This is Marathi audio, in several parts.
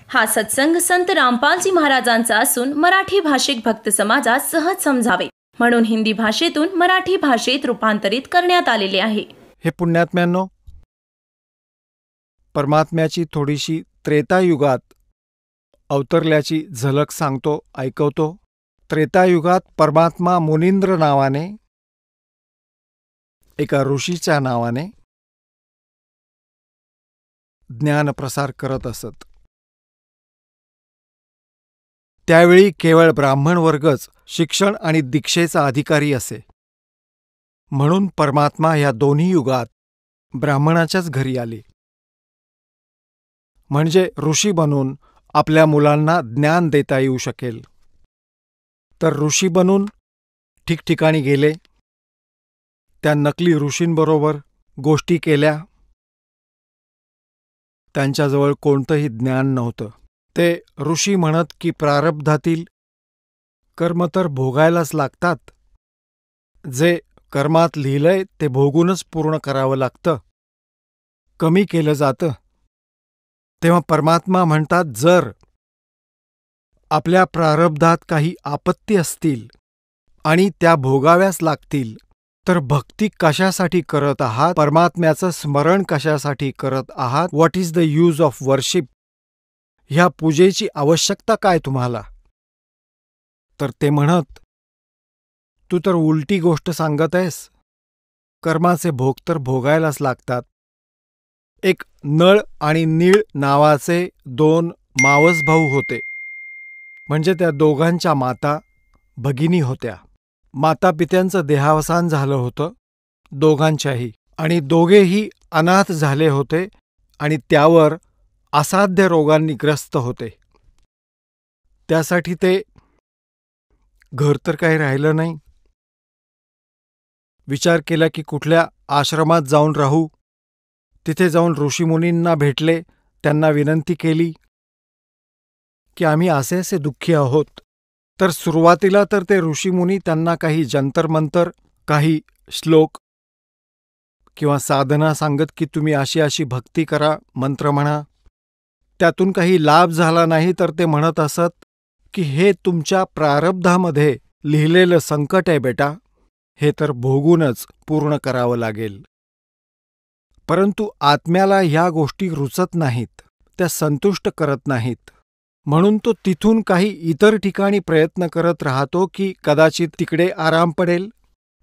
हा सत्संग संत रामपालजी महाराजांचा असून मराठी भाषिक भक्त समाजात सहज समजावे म्हणून हिंदी भाषेतून मराठी भाषेत रूपांतरित करण्यात आलेले आहे. हे पुण्यात्म्यांनो, परमात्म्याची थोडीशी त्रेतायुगात अवतरल्याची झलक सांगतो, ऐकवतो. त्रेतायुगात परमात्मा मुनींद्र नावाने, एका ऋषीच्या नावाने ज्ञानप्रसार करत असत. त्यावेळी केवळ ब्राह्मण वर्गच शिक्षण आणि दीक्षेचा अधिकारी असे. म्हणून परमात्मा ह्या दोन्ही युगात ब्राह्मणाच्याच घरी आले, म्हणजे ऋषी बनून आपल्या मुलांना ज्ञान देता येऊ शकेल. तर ऋषी बनून ठिकठिकाणी गेले, त्या नकली ऋषींबरोबर गोष्टी केल्या. त्यांच्याजवळ कोणतंही ज्ञान नव्हतं. ते ऋषी म्हणत की प्रारब्धातील कर्म तर भोगायलाच लागतात, जे कर्मात लिहिलंय ते भोगूनच पूर्ण करावं लागतं, कमी केलं जातं. तेव्हा परमात्मा म्हणतात, जर आपल्या प्रारब्धात काही आपत्ती असतील आणि त्या भोगाव्याच लागतील, तर भक्ती कशासाठी करत आहात? परमात्म्याचं स्मरण कशासाठी करत आहात? What is the use of worship? ह्या पूजेची आवश्यकता काय तुम्हाला? तर ते म्हणत, तू तर उलटी गोष्ट सांगत आहेस. कर्माचे भोग तर भोगायलाच लागतात. एक नळ आणि नीळ नावाचे दोन मावस भाऊ होते, म्हणजे त्या दोघांच्या माता भगिनी होत्या. मातापित्यांचं देहावसान झालं होतं दोघांच्याही, आणि दोघेही अनाथ झाले होते आणि त्यावर असाध्य रोगांनी ग्रस्त होते. त्यासाठी ते घर तर काही राहिलं नाही. विचार केला की कुठल्या आश्रमात जाऊन राहू. तिथे जाऊन ऋषीमुनींना भेटले, त्यांना विनंती केली की आम्ही असे असे दुःखी आहोत. तर सुरुवातीला तर ते ऋषीमुनी त्यांना काही जंतरमंतर, काही श्लोक किंवा साधना सांगत की तुम्ही अशी अशी भक्ती करा, मंत्र म्हणा. त्यातून काही लाभ झाला नाही तर ते म्हणत असत की हे तुमच्या प्रारब्धामध्ये लिहिलेलं संकट आहे बेटा, हे तर भोगूनच पूर्ण करावं लागेल. परंतु आत्म्याला ह्या गोष्टी रुचत नाहीत, त्या संतुष्ट करत नाहीत. म्हणून तो तिथून काही इतर ठिकाणी प्रयत्न करत राहतो की कदाचित तिकडे आराम पडेल.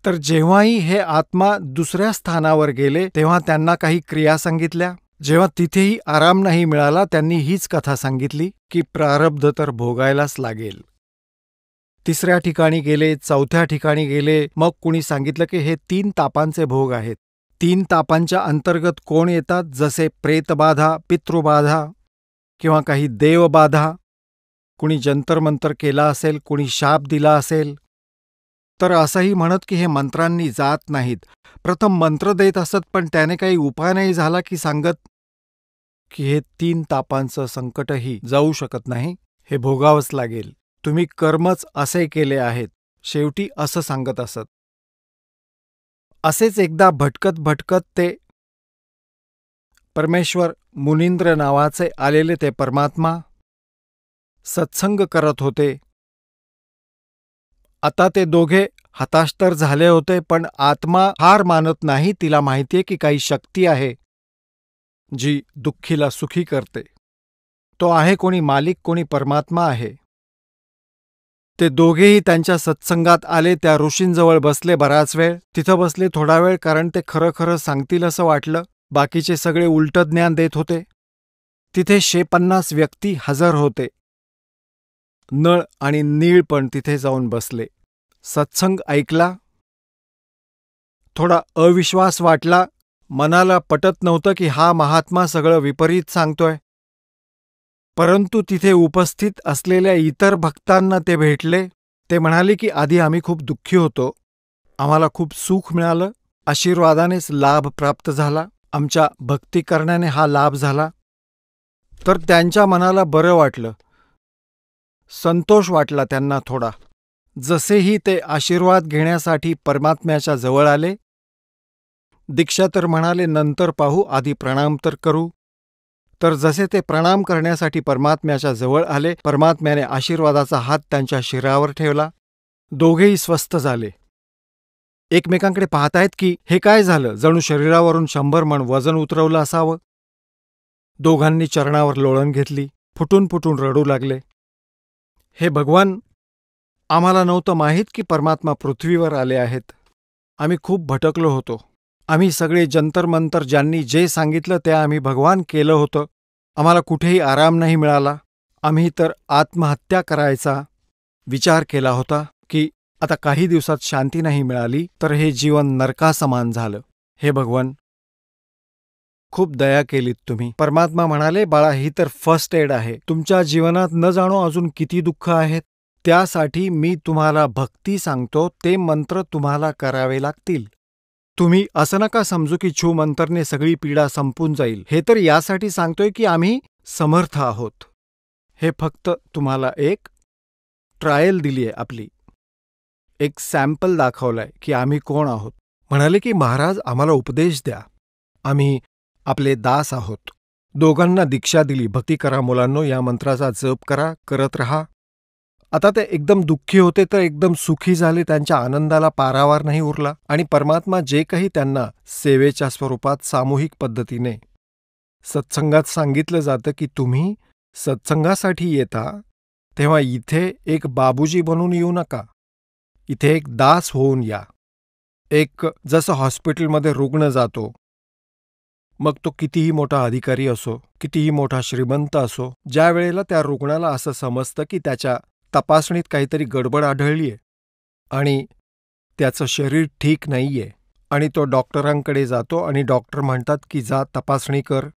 तर जेव्हाही हे आत्मा दुसऱ्या स्थानावर गेले तेव्हा त्यांना काही क्रिया सांगितल्या. जेव्हा तिथेही आराम नाही मिळाला, त्यांनी हीच कथा सांगितली की प्रारब्ध तर भोगायलाच लागेल. तिसऱ्या ठिकाणी गेले, चौथ्या ठिकाणी गेले, मग कुणी सांगितलं की हे 3 तापांचे भोग आहेत. 3 तापांच्या अंतर्गत कोण येतात? जसे प्रेतबाधा, पितृबाधा किंवा काही देवबाधा. कुणी जंतरमंतर केला असेल, कुणी शाप दिला असेल. तर असंही म्हणत की हे मंत्रांनी जात नाहीत. प्रथम मंत्र देत असत, पण त्याने काही उपाय नाही झाला की सांगत की हे 3 तापांचं संकटही जाऊ शकत नाही, हे भोगावंच लागेल. तुम्ही कर्मच असे केले आहेत, शेवटी असं सांगत असत. असेच एकदा भटकत भटकत ते परमेश्वर मुनींद्र नावाचे आलेले ते परमात्मा सत्संग करत होते. आता ते दोघे हताश तर झाले होते, पण आत्मा हार मानत नाही. तिला माहितीये की काही शक्ती आहे जी दुःखीला सुखी करते. तो आहे कोणी मालिक, कोणी परमात्मा आहे. ते दोघेही त्यांच्या सत्संगात आले. त्या ऋषींजवळ बसले बराच वेळ. तिथं बसले थोडा वेळ, कारण ते खरं खरं सांगतील असं वाटलं. बाकीचे सगळे उलटं ज्ञान देत होते. तिथे 150 व्यक्ती हजर होते. नळ आणि नीळ पण तिथे जाऊन बसले. सत्संग ऐकला. थोडा अविश्वास वाटला. मनाला पटत नव्हतं की हा महात्मा सगळं विपरीत सांगतोय. परंतु तिथे उपस्थित असलेल्या इतर भक्तांना ते भेटले. ते म्हणाले की आधी आम्ही खूप दुःखी होतो, आम्हाला खूप सुख मिळालं, आशीर्वादानेच लाभ प्राप्त झाला, आमच्या भक्ती करण्याने हा लाभ झाला. तर त्यांच्या मनाला बरं वाटलं, संतोष वाटला त्यांना थोडा. जसेही ते आशीर्वाद घेण्यासाठी परमात्म्याच्या जवळ आले, दीक्षा तर म्हणाले नंतर पाहू, आधी प्रणाम तर करू. तर जसे ते प्रणाम करण्यासाठी परमात्म्याच्या जवळ आले, परमात्म्याने आशीर्वादाचा हात त्यांच्या शिरावर ठेवला. दोघेही स्वस्थ झाले. एकमेकांकडे पाहतायत की हे काय झालं, जणू शरीरावरून 100 मण वजन उतरवलं असावं. दोघांनी चरणावर लोळण घेतली, फुटून फुटून रडू लागले. हे भगवान, आम्हाला नव्हतं माहीत की परमात्मा पृथ्वीवर आले आहेत. आम्ही खूप भटकलो होतो. आम्ही सगळे जंतर मंतर ज्यांनी जे सांगितलं ते आम्ही भगवान केलं होतं. आम्हाला कुठेही आराम नाही मिळाला. आम्ही तर आत्महत्या करायचा विचार केला होता की आता काही दिवसात शांती नाही मिळाली तर हे जीवन नरकासमान झालं. हे भगवान, खूप दया केलीत तुम्ही. परमात्मा म्हणाले, बाळा, ही तर फर्स्ट एड आहे. तुमच्या जीवनात न जाणो अजून किती दुःख आहेत. त्यासाठी मी तुम्हाला भक्ती सांगतो, ते मंत्र तुम्हाला करावे लागतील. तुम्ही असं नका समजू की छू मंत्रने सगळी पीडा संपून जाईल. हे तर यासाठी सांगतोय की आम्ही समर्थ आहोत. हे फक्त तुम्हाला एक ट्रायल दिलीये आपली, एक सॅम्पल दाखवलाय की आम्ही कोण आहोत. म्हणाले की महाराज, आम्हाला उपदेश द्या, आम्ही आपले दास आहोत. दोघांना दीक्षा दिली, भक्ती करा मुलांनो, या मंत्राचा जप करा, करत रहा. आता ते एकदम दुःखी होते तर एकदम सुखी झाले. त्यांच्या आनंदाला पारावार नाही उरला. आणि परमात्मा जे काही त्यांना सेवेच्या स्वरूपात सामूहिक पद्धतीने सत्संगात सांगितलं जातं की तुम्ही सत्संगासाठी येता तेव्हा इथे एक बाबूजी बनून येऊ नका, इथे एक दास होऊन या. एक जसं हॉस्पिटलमध्ये रुग्ण जातो, मग तो कितीही मोठा अधिकारी असो, कितीही मोठा श्रीमंत असो, ज्या वेळेला त्या रुग्णाला असं समजतं की त्याच्या तपासणीत काहीतरी गडबड आढळलीये आणि त्याचं शरीर ठीक नाहीये आणि तो डॉक्टरांकडे जातो आणि डॉक्टर म्हणतात की जा तपासणी कर,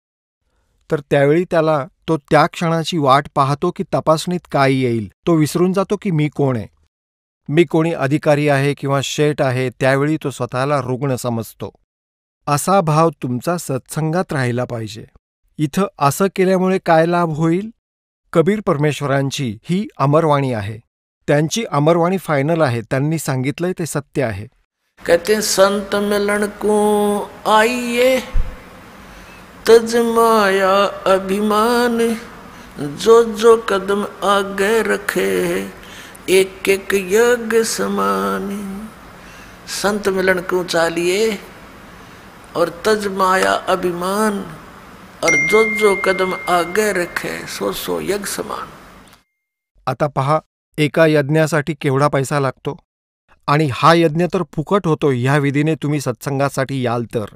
तर त्यावेळी त्याला तो त्या क्षणाची वाट पाहतो की तपासणीत काय येईल. तो विसरून जातो की मी कोण आहे, मी कोणी अधिकारी आहे किंवा शेठ आहे. त्यावेळी तो स्वतःला रुग्ण समजतो. असा भाव तुमचा सत्संगात राहिला पाहिजे. इथं असं केल्यामुळे काय लाभ होईल? कबीर परमेश्वरांची ही अमरवाणी आहे. त्यांची अमरवाणी फायनल आहे. त्यांनी सांगितलंय ते सत्य आहे. कहते संत मिलन को आइए, तज माया अभिमान, जो जो कदम आगे रखे, एक एक यज्ञ समान. संत मिलन को चालिए और तज माया अभिमान, और जो जो कदम आगे रखे सो सो यज्ञ समान. आता पहा, एका यज्ञासाठी केवढा पैसा लागतो आणि हा यज्ञ तर फुकट होतो. ह्या विधीने तुम्ही सत्संगासाठी याल तर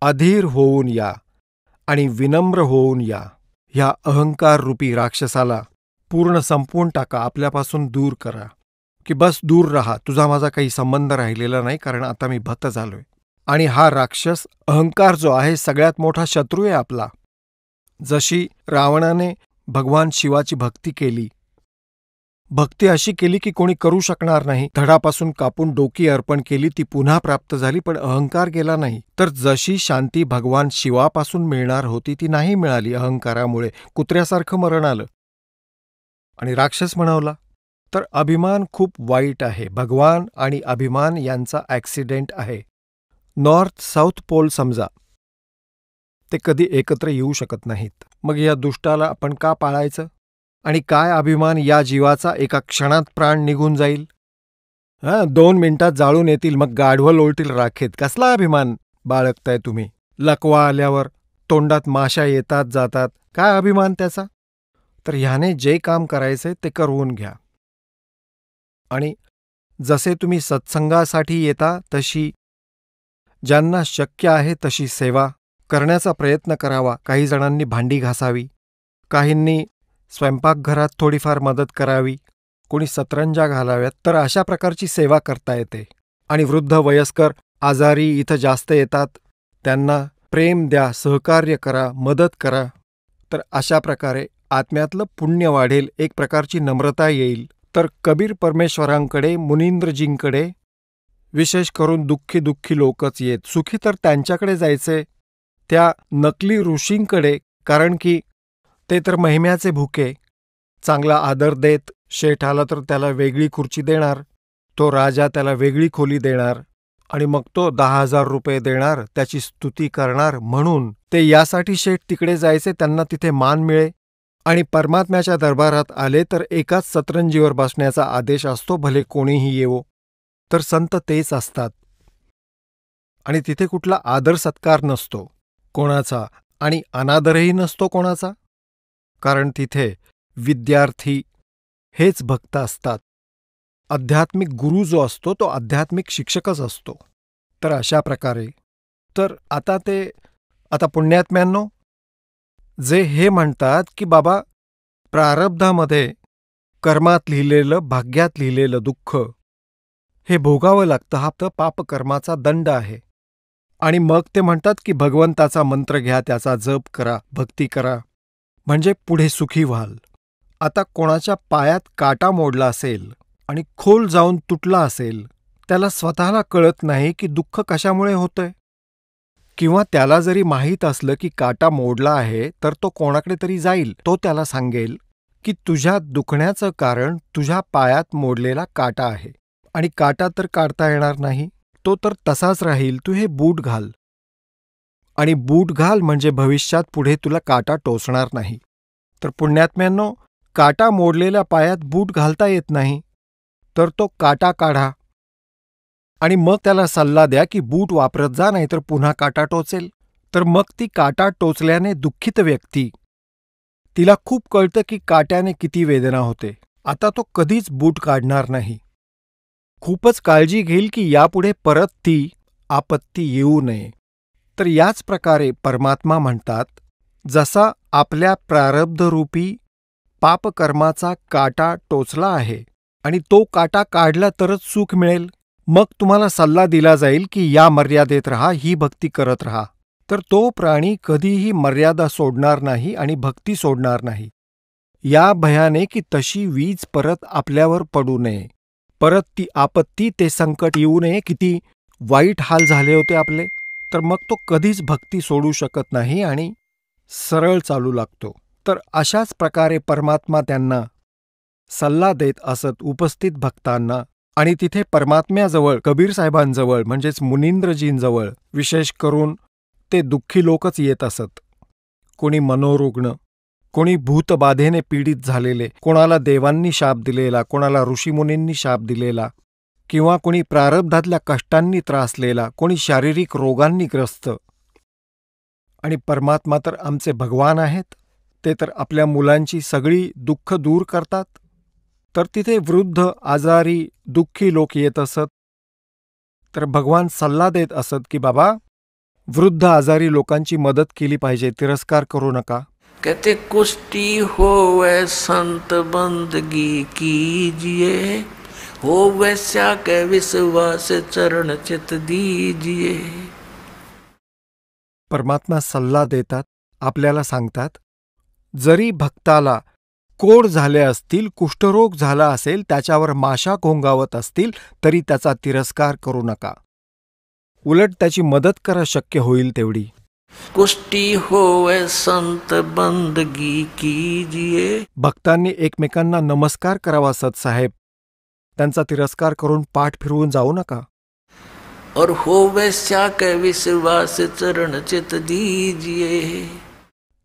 अधीर होऊन या आणि विनम्र होऊन या. ह्या अहंकार रूपी राक्षसाला पूर्ण संपवून टाका, आपल्यापासून दूर करा की बस दूर राहा, तुझा माझा काही संबंध राहिलेला नाही, कारण आता मी भक्त झालोय. आणि हा राक्षस अहंकार जो आहे सगळ्यात मोठा शत्रू आहे आपला. जशी रावणाने भगवान शिवाची भक्ती केली, भक्ती अशी केली की कोणी करू शकणार नाही, धडापासून कापून डोकी अर्पण केली, ती पुन्हा प्राप्त झाली, पण अहंकार गेला नाही. तर जशी शांती भगवान शिवापासून मिळणार होती ती नाही मिळाली. अहंकारामुळे कुत्र्यासारखं मरण आलं आणि राक्षस म्हणवला. तर अभिमान खूप वाईट आहे. भगवान आणि अभिमान यांचा ॲक्सिडेंट आहे. नॉर्थ साऊथ पोल समजा, ते कधी एकत्र येऊ शकत नाहीत. मग या दुष्टाला आपण का पाळायचं? आणि काय अभिमान या जीवाचा एका क्षणात प्राण निघून जाईल, 2 मिनिटात जाळून येतील, मग गाढवं लोळतील राखेत. कसला अभिमान बाळगताय तुम्ही? लकवा आल्यावर तोंडात माशा येतात जातात, काय अभिमान त्याचा? तर ह्याने जे काम करायचंय ते करवून घ्या. आणि जसे तुम्ही सत्संगासाठी येता तशी ज्यांना शक्य आहे तशी सेवा करण्याचा प्रयत्न करावा. काही जणांनी भांडी घासावी, काहींनी स्वयंपाकघरात थोडीफार मदत करावी, कोणी सतरंजा घालाव्यात. तर अशा प्रकारची सेवा करता येते. आणि वृद्ध वयस्कर आजारी इथं जास्त येतात, त्यांना प्रेम द्या, सहकार्य करा, मदत करा. तर अशा प्रकारे आत्म्यातलं पुण्य वाढेल, एक प्रकारची नम्रता येईल. तर कबीर परमेश्वरांकडे, मुनींद्रजींकडे विशेष करून दुःखी लोकच येत. सुखी तर त्यांच्याकडे जायचे, त्या नकली ऋषींकडे, कारण की ते तर महिम्याचे भुके. चांगला आदर देत, शेठ आला तर त्याला वेगळी खुर्ची देणार, तो राजा त्याला वेगळी खोली देणार, आणि मग तो 10,000 रुपये देणार, त्याची स्तुती करणार, म्हणून ते यासाठी शेठ तिकडे जायचे त्यांना तिथे मान मिळे. आणि परमात्म्याच्या दरबारात आले तर एकाच सतरंजीवर बसण्याचा आदेश असतो, भले कोणीही येवो. तर संत तेच असतात. आणि तिथे कुठला आदर सत्कार नसतो कोणाचा आणि अनादरही नसतो कोणाचा, कारण तिथे विद्यार्थी हेच भक्त असतात. आध्यात्मिक गुरु जो असतो तो आध्यात्मिक शिक्षकच असतो. तर अशा प्रकारे तर आता पुण्यात्म्यांनो, जे हे म्हणतात की बाबा प्रारब्धामध्ये कर्मात लिहिलेलं, भाग्यात लिहिलेलं दुःख हे भोगावं लागतं, हा तर पापकर्माचा दंड आहे. आणि मग ते म्हणतात की भगवंताचा मंत्र घ्या, त्याचा जप करा, भक्ती करा, म्हणजे पुढे सुखी व्हाल. आता कोणाच्या पायात काटा मोडला असेल आणि खोल जाऊन तुटला असेल, त्याला स्वतःला कळत नाही की दुःख कशामुळे होतंय. किंवा त्याला जरी माहीत असलं की काटा मोडला आहे, तर तो कोणाकडे तरी जाईल, तो त्याला सांगेल की तुझ्या दुखण्याचं कारण तुझ्या पायात मोडलेला काटा आहे. आणि काटा तर काढता येणार नाही, तो तर तसाच राहील, तू हे बूट घाल. आणि बूट घाल म्हणजे भविष्यात पुढे तुला काटा टोचणार नाही. तर पुण्यात्म्यांनो, काटा मोडलेल्या पायात बूट घालता येत नाही, तर तो काटा काढा आणि मग त्याला सल्ला द्या की बूट वापरत जा, नाहीतर पुन्हा काटा टोचेल. तर मग ती काटा टोचल्याने दुःखित व्यक्ती, तिला खूप कळतं की काट्याने किती वेदना होते. आता तो कधीच बूट काढणार नाही. खूपच काळजी घेईल की यापुढे परत ती आपत्ती येऊ नये. तर याच प्रकारे परमात्मा म्हणतात, जसा आपल्या प्रारब्धरूपी पापकर्माचा काटा टोचला आहे आणि तो काटा काढला तरच सुख मिळेल, मग तुम्हाला सल्ला दिला जाईल की या मर्यादेत राहा, ही भक्ती करत राहा. तर तो प्राणी कधीही मर्यादा सोडणार नाही आणि भक्ती सोडणार नाही. या भयाने की तशी वीज परत आपल्यावर पडू नये, परत ती आपत्ती, ते संकट येऊ नये. किती वाईट हाल झाले होते आपले. तर मग तो कधीच भक्ती सोडू शकत नाही आणि सरळ चालू लागतो. तर अशाच प्रकारे परमात्मा त्यांना सल्ला देत असत उपस्थित भक्तांना. आणि तिथे परमात्म्याजवळ, कबीर साहेबांजवळ म्हणजेच मुनींद्रजींजवळ विशेष करून ते दुःखी लोकच येत असत. कोणी मनोरुग्ण, कोणी भूतबाधेने पीडित झालेले, कोणाला देवांनी शाप दिलेला, कोणाला ऋषीमुनींनी शाप दिलेला, किंवा कोणी प्रारब्धातल्या कष्टांनी त्रासलेला, कोणी शारीरिक रोगांनी ग्रस्त. आणि परमात्मा तर आमचे भगवान आहेत, ते तर आपल्या मुलांची सगळी दुःख दूर करतात. तर तिथे वृद्ध, आजारी, दुःखी लोक येत असत. तर भगवान सल्ला देत असत की बाबा, वृद्ध आजारी लोकांची मदत केली पाहिजे, तिरस्कार करू नका. कहते कुष्टी होवे संत बंदगी कीजिए, हो वैश्या के विश्वास चरण चित दीजिए. परमात्मा सल्ला देतात, आपल्याला सांगतात, जरी भक्ताला कोड झाले असतील, कुष्ठरोग झाला असेल, त्याच्यावर माशा घोंगावत असतील, तरी त्याचा तिरस्कार करू नका. उलट त्याची मदत करा शक्य होईल तेवढी. कुष्टी होवे संत बंदगी कीजिए. भक्तांनी एकमेकांना नमस्कार करावा सतसाहेब, त्यांचा तिरस्कार करून पाठ फिरवून जाऊ नका. और होवे के विश्वास चरण चित दीजिए.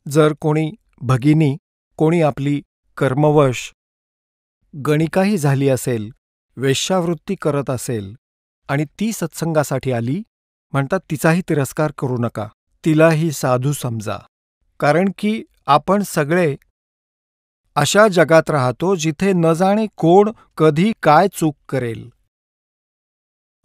जर कोणी भगिनी, कोणी आपली कर्मवश गणिकाही झाली असेल, वेश्यावृत्ती करत असेल आणि ती सत्संगासाठी आली, म्हणतात तिचाही तिरस्कार करू नका, तिलाही साधू समजा. कारण की आपण सगळे अशा जगात राहतो जिथे न जाणे कोण कधी काय चूक करेल.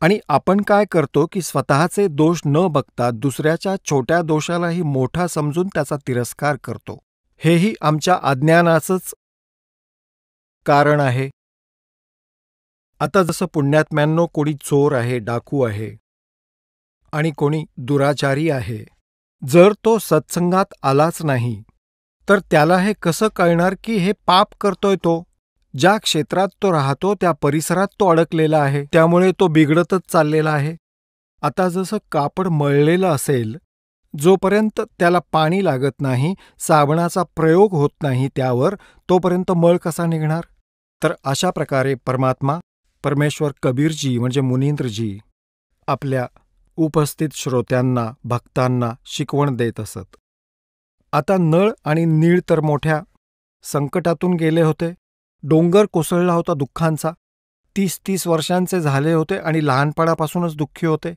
आणि आपण काय करतो की स्वतःचे दोष न बघता दुसऱ्याच्या छोट्या दोषालाही मोठा समजून त्याचा तिरस्कार करतो. हेही आमच्या अज्ञानाचंच कारण आहे. आता जसं पुण्यात्म्यांनो, कोणी चोर आहे, डाकू आहे आणि कोणी दुराचारी आहे, जर तो सत्संगात आलाच नाही तर त्याला हे कसं कळणार की हे पाप करतोय तो? ज्या क्षेत्रात तो राहतो त्या परिसरात तो अडकलेला आहे, त्यामुळे तो बिघडतच चाललेला आहे. आता जसं कापड मळलेलं असेल, जोपर्यंत त्याला पाणी लागत नाही, साबणाचा प्रयोग होत नाही त्यावर, तोपर्यंत मळ कसा निघणार? तर अशा प्रकारे परमात्मा, परमेश्वर कबीरजी म्हणजे मुनींद्रजी आपल्या उपस्थित श्रोत्यांना, भक्तांना शिकवण देत असत. आता नळ आणि नीळ तर मोठ्या संकटातून गेले होते. डोंगर कोसळला होता दुःखांचा. 30-30 वर्षांचे झाले होते आणि लहानपणापासूनच दुःखी होते.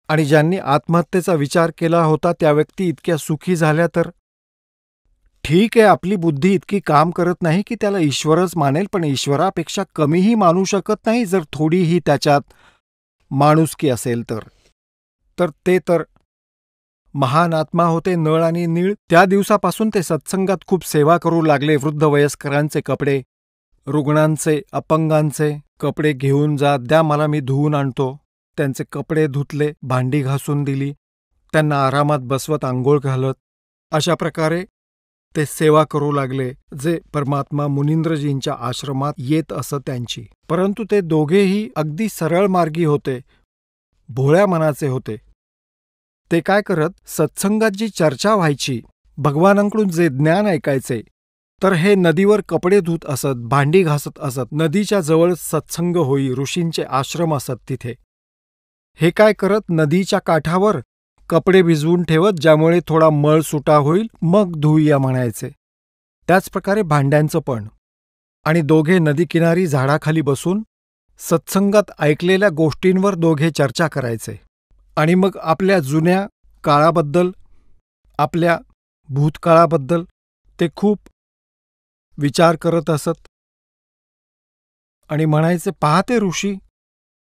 आणि ज्यांनी आत्महत्येचा विचार केला होता त्या व्यक्ती इतक्या सुखी झाल्या तर ठीक आहे, आपली बुद्धी इतकी काम करत नाही की त्याला ईश्वरच मानेल, पण ईश्वरापेक्षा कमीही मानू शकत नाही जर थोडीही त्याच्यात माणुसकी असेल तर ते तर महान आत्मा होते नळ आणि नीळ. त्या दिवसापासून ते सत्संगात खूप सेवा करू लागले. वृद्ध वयस्करांचे कपडे, रुग्णांचे, अपंगांचे कपडे घेऊन जा, द्या मला, मी धुवून आणतो. त्यांचे कपडे धुतले, भांडी घासून दिली, त्यांना आरामात बसवत आंघोळ घालत. अशा प्रकारे ते सेवा करू लागले जे परमात्मा मुनींद्रजींच्या आश्रमात येत असत त्यांची. परंतु ते दोघेही अगदी सरळ मार्गी होते, भोळ्या मनाचे होते. ते काय करत, सत्संगात जी चर्चा व्हायची, भगवानांकडून जे ज्ञान ऐकायचे, तर हे नदीवर कपडे धुत असत, भांडी घासत असत. नदीच्या जवळ सत्संग होई, ऋषींचे आश्रम असत तिथे. हे काय करत, नदीच्या काठावर कपडे भिजवून ठेवत, ज्यामुळे थोडा मळ सुटा होईल, मग धुऊया म्हणायचे. त्याच प्रकारे भांड्यांचं पण. आणि दोघे नदीकिनारी झाडाखाली बसून सत्संगात ऐकलेल्या गोष्टींवर दोघे चर्चा करायचे. आणि मग आपल्या जुन्या काळाबद्दल, आपल्या भूतकाळाबद्दल ते खूप विचार करत असत. आणि म्हणायचे, पाहते ऋषी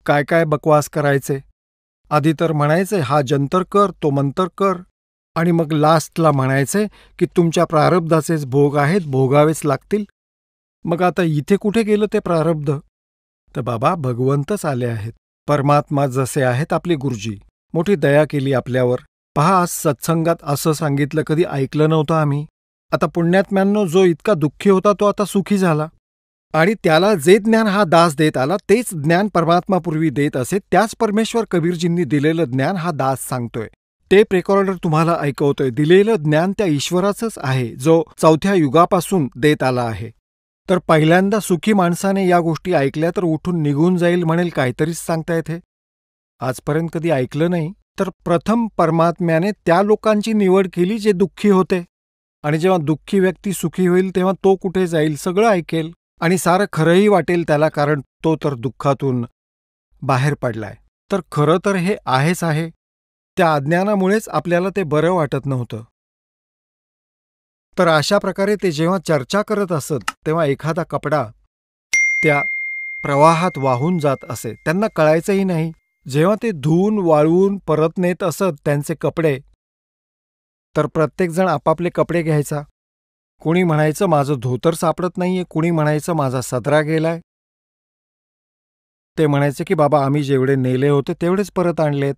काय काय बकवास करायचे. आधी तर म्हणायचे हा जंतर कर, तो मंतर कर, आणि मग लास्टला म्हणायचे की तुमच्या प्रारब्धाचेच भोग आहेत, भोगावेच लागतील. मग आता इथे कुठे गेलं ते प्रारब्ध? तर बाबा भगवंतच आले आहेत. परमात्मा जसे आहेत आपले गुरुजी, मोठी दया केली आपल्यावर. पहा, आज सत्संगात असं सांगितलं, कधी ऐकलं नव्हतं आम्ही. आता पुण्यात्म्यांनो, जो इतका दुःखी होता तो आता सुखी झाला. आणि त्याला जे ज्ञान हा दास देत आला तेच ज्ञान परमात्मा पूर्वी देत असे. त्याच परमेश्वर कबीरजींनी दिलेलं ज्ञान हा दास सांगतोय. टेप रेकॉर्डर तुम्हाला ऐकवतोय. दिलेलं ज्ञान त्या ईश्वराचंच आहे, जो 4थ्या युगापासून देत आला आहे. तर पहिल्यांदा सुखी माणसाने या गोष्टी ऐकल्या तर उठून निघून जाईल म्हणेल काहीतरीच सांगतायत हे. आजपर्यंत कधी ऐकलं नाही. तर प्रथम परमात्म्याने त्या लोकांची निवड केली जे दुःखी होते. आणि जेव्हा दुःखी व्यक्ती सुखी होईल तेव्हा तो कुठे जाईल, सगळं ऐकेल आणि सारं खरंही वाटेल त्याला, कारण तो तर दुःखातून बाहेर पडलाय. तर खरं तर हे आहेच आहे. त्या अज्ञानामुळेच आपल्याला ते बरं वाटत नव्हतं. तर अशा प्रकारे ते जेव्हा चर्चा करत असत तेव्हा एखादा कपडा त्या प्रवाहात वाहून जात असे. त्यांना कळायचंही नाही. जेव्हा ते धुवून वाळवून परत नेत असत त्यांचे कपडे, तर प्रत्येकजण आपापले कपडे घ्यायचा. कुणी म्हणायचं माझं धोतर सापडत नाहीये, कुणी म्हणायचं माझा सदरा गेलाय. ते म्हणायचे की बाबा आम्ही जेवढे नेले होते तेवढेच परत आणलेत,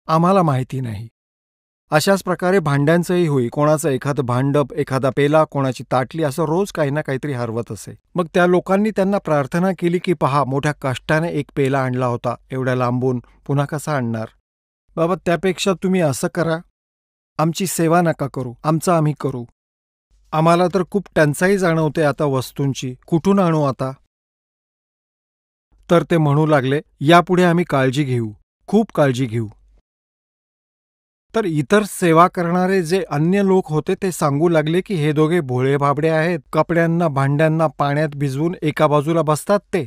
आम्हाला माहिती नाही. अशाच प्रकारे भांड्यांचंही होई. कोणाचं एखादं भांडप, एखादा पेला, कोणाची ताटली, असं रोज काही ना काहीतरी हरवत असे. मग त्या लोकांनी त्यांना प्रार्थना केली की पहा, मोठ्या कष्टाने एक पेला आणला होता, एवढ्या लांबून पुन्हा कसा आणणार? बाबा त्यापेक्षा तुम्ही असं करा, आमची सेवा नका करू, आमचं आम्ही करू. आम्हाला तर खूप टंचाई जाणवते आता वस्तूंची, कुठून आणू आता? तर ते म्हणू लागले, यापुढे आम्ही काळजी घेऊ, खूप काळजी घेऊ. तर इतर सेवा करणारे जे अन्य लोक होते ते सांगू लागले की हे दोघे भोळे भाबडे आहेत. कपड्यांना, भांड्यांना पाण्यात भिजवून एका बाजूला बसतात, ते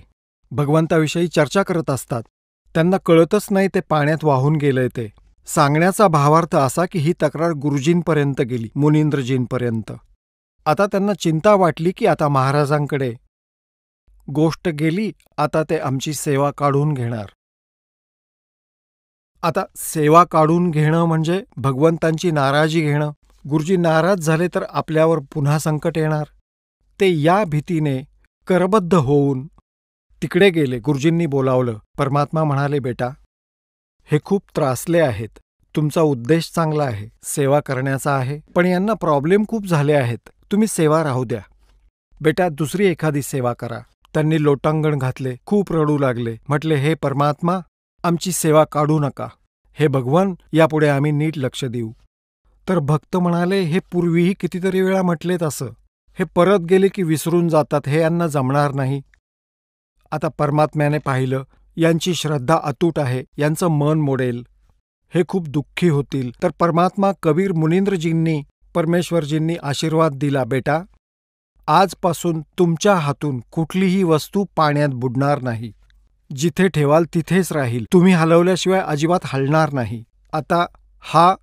भगवंताविषयी चर्चा करत असतात. त्यांना कळतच नाही ते पाण्यात वाहून गेलंय ते. सांगण्याचा भावार्थ असा की ही तक्रार गुरुजींपर्यंत गेली, मुनींद्रजींपर्यंत. आता त्यांना चिंता वाटली की आता महाराजांकडे गोष्ट गेली, आता ते आमची सेवा काढून घेणार. आता सेवा काढून घेणं म्हणजे भगवंतांची नाराजी घेणं. गुरुजी नाराज झाले तर आपल्यावर पुन्हा संकट येणार. ते या भीतीने करबद्ध होऊन तिकडे गेले. गुरुजींनी बोलावलं. परमात्मा म्हणाले, बेटा हे खूप त्रासले आहेत, तुमचा उद्देश चांगला आहे, सेवा करण्याचा आहे, पण यांना प्रॉब्लेम खूप झाले आहेत, तुम्ही सेवा राहू द्या. बेटा दुसरी एखादी सेवा करा. त्यांनी लोटांगण घातले, खूप रडू लागले. म्हटले, हे परमात्मा आमची सेवा काढू नका, हे भगवान यापुढे आम्ही नीट लक्ष देऊ. तर भक्त म्हणाले, हे पूर्वीही कितीतरी वेळा म्हटलेत असं, हे परत गेले की विसरून जातात, हे यांना जमणार नाही. आता परमात्म्याने पाहिलं यांची श्रद्धा अतूट आहे, यांचं मन मोडेल, हे खूप दुःखी होतील. तर परमात्मा कबीर मुनिंद्रजींनी, परमेश्वरजींनी आशीर्वाद दिला, बेटा आजपासून तुमच्या हातून कुठलीही वस्तू पाण्यात बुडणार नाही. जिथे ठेवाल तिथेच राहील. तुम्ही हलवल्याशिवाय अजिबात हलणार नाही. आता हा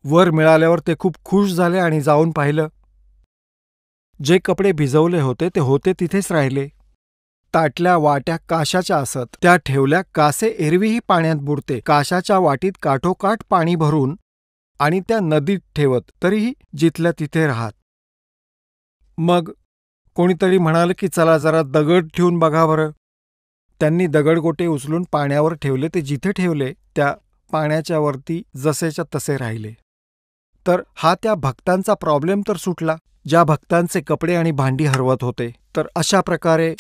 वर मिळाल्यावर ते खूप खुश झाले आणि जाऊन पाहिलं. जे कपडे भिजवले होते ते होते तिथेच राहिले. ताटल्या वाट्या काशाच्या असत, त्या ठेवल्या. कासे एरवीही पाण्यात बुडते. काशाच्या वाटीत काठोकाठ पाणी भरून आणि त्या नदीत ठेवत, तरीही जिथल्या तिथे राहत. मग कोणीतरी म्हणालं की चला जरा दगड ठेवून बघा बरं. त्यांनी दगडगोटे उचलून पाण्यावर ठेवले. ते जिथे ठेवले त्या पाण्याच्या वरती जसेच्या तसे राहिले. तर हा त्या भक्तांचा प्रॉब्लेम तर सुटला, ज्या भक्तांचे कपडे आणि भांडी हरवत होते. तर अशा प्रकारे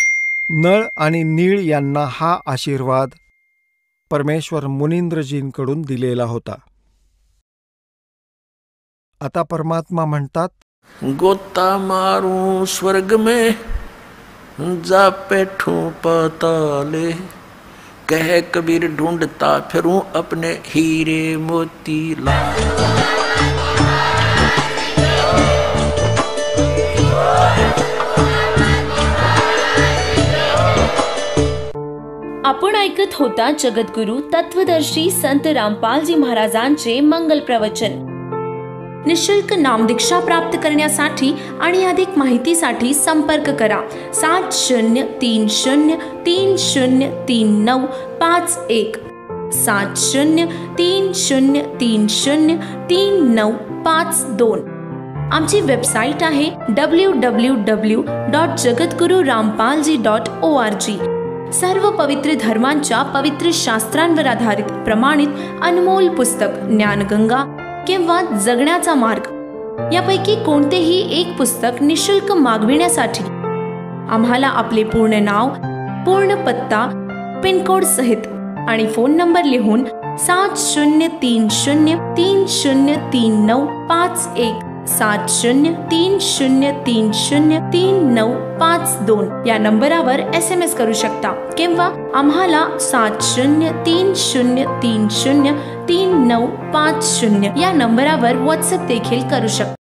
नळ आणि नीळ यांना हा आशीर्वाद परमेश्वर मुनिंद्रजींकडून दिलेला होता. आता परमात्मा म्हणतात, गोता मारूं स्वर्ग में जा बैठूं पाताले, कह कबीर ढूंढता फिरूं अपने हीरे मोती ला. आपण ऐकत होता जगद्गुरु तत्वदर्शी संत रामपालजी महाराजांचे मंगल प्रवचन. निशुल्क नामदीक्षा प्राप्त करण्यासाठी आणि अधिक माहितीसाठी संपर्क करा 7030303951 7030303952. आमची वेबसाईट आहे www.jagadgururampalji.org. सर्व पवित्र धर्मांच्या पवित्र शास्त्रांवर आधारित प्रमाणित अनमोल पुस्तक ज्ञानगंगा किंवा जगण्याचा मार्ग यापैकी कोणतेही एक पुस्तक निशुल्क मागविण्यासाठी आम्हाला आपले पूर्ण नाव, पूर्ण पत्ता, पिनकोड सहित आणि फोन नंबर लिहून 7030303951 7030303952 या नंबरावर SMS करू शकता किंवा आम्हाला 7030303950 या नंबरावर WhatsApp देखील करू शकता.